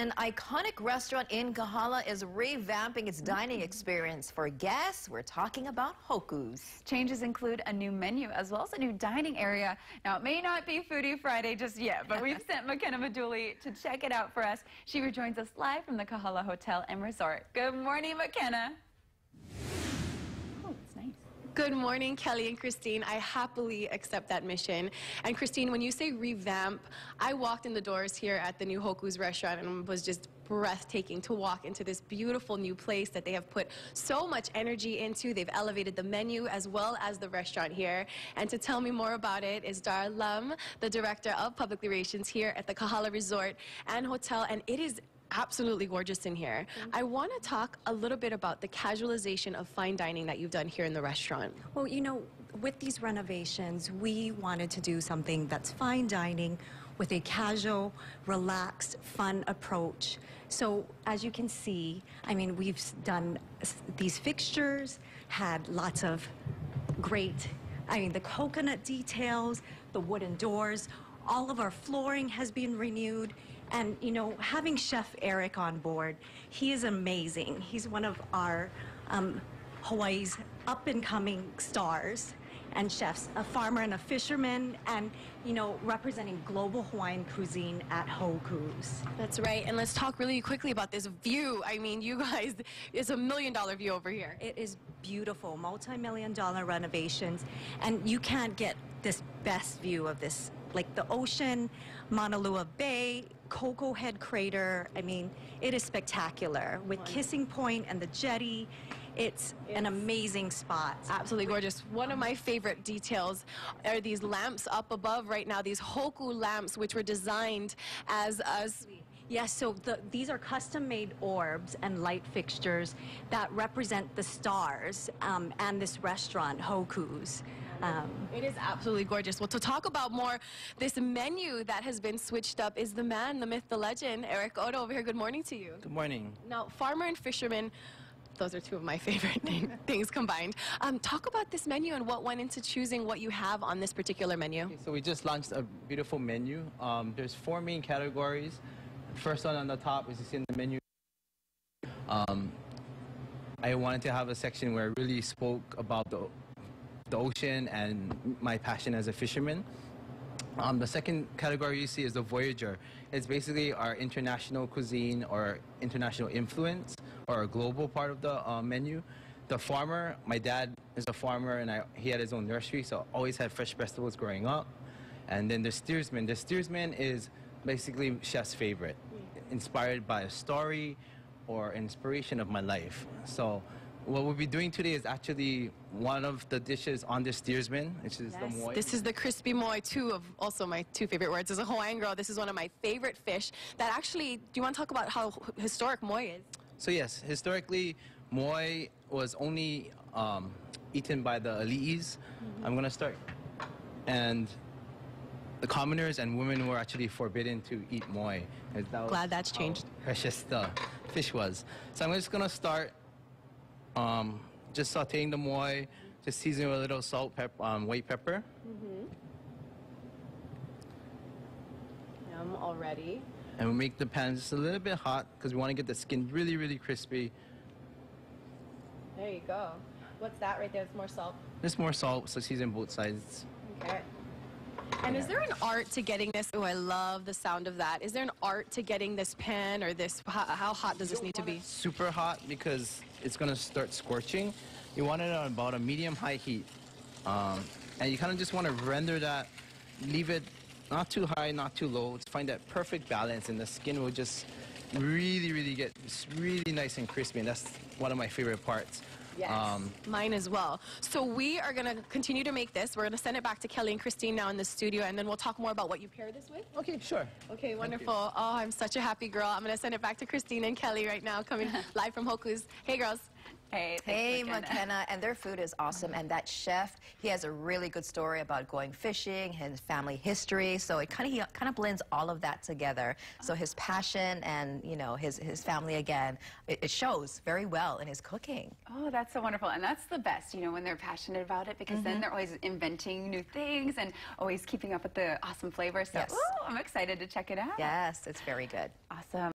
An iconic restaurant in Kahala is revamping its dining experience for guests. We're talking about Hoku's. Changes include a new menu as well as a new dining area. Now, it may not be Foodie Friday just yet, but we've sent McKenna Maduli to check it out for us. She rejoins us live from the Kahala Hotel and Resort. Good morning, McKenna. Good morning, Kelly and Christine. I happily accept that mission. And Christine, when you say revamp, I walked in the doors here at the new Hoku's restaurant and was just breathtaking to walk into this beautiful new place that they have put so much energy into. They've elevated the menu as well as the restaurant here. And to tell me more about it is Dar Lum, the Director of Public Relations here at the Kahala Resort and Hotel. And it is absolutely gorgeous in here. I want to talk a little bit about the casualization of fine dining that you've done here in the restaurant. Well, you know, with these renovations, we wanted to do something that's fine dining with a casual, relaxed, fun approach. So as you can see, I mean, we've done these fixtures, had lots of great, the coconut details, the wooden doors, all of our flooring has been renewed. And, you know, having Chef Eric on board, he is amazing. He's one of our Hawaii's up-and-coming stars and chefs, a farmer and a fisherman, and, you know, representing global Hawaiian cuisine at Hoku's. That's right. And let's talk really quickly about this view. I mean, you guys, it's $1 million view over here. It is beautiful, multi-million-dollar renovations, and you can't get this best view of this, like the ocean, Mauna Lua Bay, Coco Head Crater. I mean, it is spectacular. With Kissing Point and the jetty, it's an amazing spot. Absolutely gorgeous. One of my favorite details are these lamps up above right now, these Hoku lamps, which were designed as Yes, so these are custom-made orbs and light fixtures that represent the stars and this restaurant, Hoku's. It is absolutely gorgeous. Well, to talk about more, this menu that has been switched up is the man, the myth, the legend, Eric Odo over here. Good morning to you. Good morning. Now, farmer and fisherman, those are two of my favorite things combined. Talk about this menu and what went into choosing what you have on this particular menu. Okay, so we just launched a beautiful menu. There's 4 main categories. The first one on the top is you see in the menu. I wanted to have a section where I really spoke about the ocean and my passion as a fisherman. The second category you see is the Voyager. It's basically our international cuisine or international influence or a global part of the menu. The farmer, my dad is a farmer and he had his own nursery, so always had fresh vegetables growing up. And then the steersman. The steersman is basically chef's favorite, inspired by a story or inspiration of my life. So what we'll be doing today is actually one of the dishes on the steersman, which is the moi. This is the crispy moi, also my 2 favorite words. As a Hawaiian girl, this is one of my favorite fish that actually, do you want to talk about how historic moi is? So yes, historically, moi was only eaten by the elites. I'm going to start. And the commoners and women were actually forbidden to eat moi. Glad that's changed. Precious the fish was. So I'm just going to start just sauteing the moi, just seasoning with a little salt, white pepper. Yum already. And we'll make the pan just a little bit hot because we want to get the skin really, really crispy. There you go. What's that right there? It's more salt. Just more salt, so season both sides. Okay. And is there an art to getting this? Oh, I love the sound of that. Is there an art to getting this pan or this? How hot does this need to be? Super hot because it's going to start scorching. You want it on about a medium-high heat. And you kind of just want to render that, leave it not too high, not too low. Just find that perfect balance and the skin will just really, really get really nice and crispy. And that's one of my favorite parts. Yes, mine as well. So we are going to continue to make this. We're going to send it back to Kelly and Christine now in the studio, and then we'll talk more about what you pair this with. Okay, sure. Okay, wonderful. Oh, I'm such a happy girl. I'm going to send it back to Christine and Kelly right now, coming live from Hoku's. Hey, girls. Hey, Hey, McKenna, and their food is awesome. And that chef, he has a really good story about going fishing, his family history. So he kind of blends all of that together. So his passion and, you know, his family again, it shows very well in his cooking. Oh, that's so wonderful. And that's the best, you know, when they're passionate about it, because then they're always inventing new things and always keeping up with the awesome flavor. So, Yes. ooh, I'm excited to check it out. Yes, it's very good. Awesome.